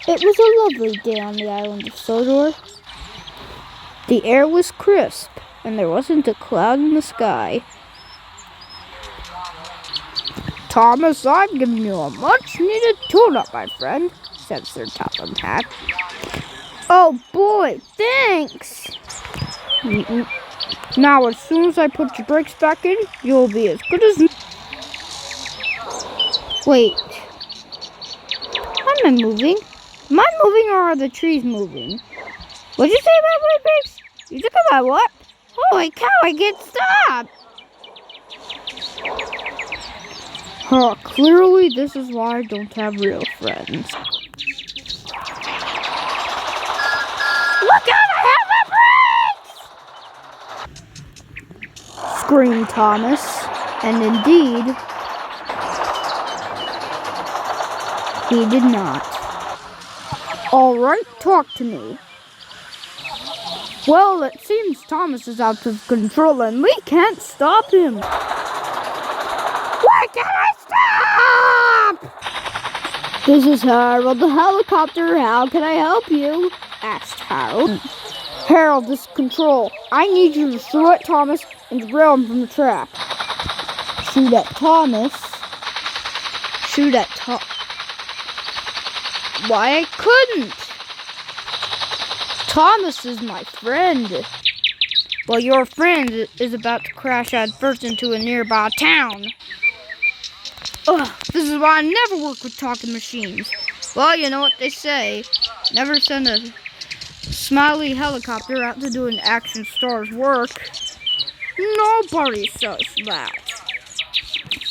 It was a lovely day on the island of Sodor. The air was crisp, and there wasn't a cloud in the sky. "Thomas, I'm giving you a much-needed tune-up, my friend," said Sir Topham Hatt. "Oh boy, thanks!" "Now, as soon as I put your brakes back in, you'll be as good as..." Wait. Am I moving? Am I moving or are the trees moving? What'd you say about my brakes? You took about what? Holy cow, I can't stop! Clearly this is why I don't have real friends. Look out, I have my brakes! Screamed Thomas, and indeed, he did not. "All right, talk to me." "Well, it seems Thomas is out of control and we can't stop him." "Why can't I stop?" "This is Harold the helicopter. How can I help you?" asked Harold. "Harold, this is Control. I need you to shoot at Thomas and derail him from the track." "Shoot at Thomas?" "Shoot at Why, I couldn't. Thomas is my friend." "Well, your friend is about to crash headfirst into a nearby town." "Ugh, this is why I never work with talking machines." "Well, you know what they say. Never send a smiley helicopter out to do an action star's work." "Nobody says that."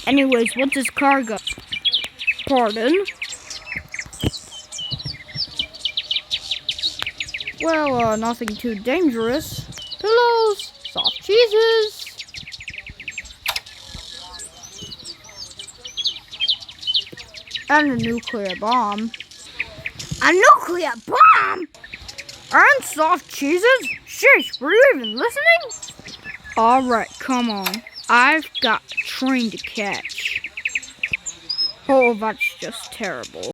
"Anyways, what's his cargo?" "Pardon?" "Well, nothing too dangerous. Pillows, soft cheeses." "And a nuclear bomb." "A nuclear bomb? And soft cheeses? Sheesh, were you even listening?" "Alright, come on. I've got a train to catch." "Oh, that's just terrible."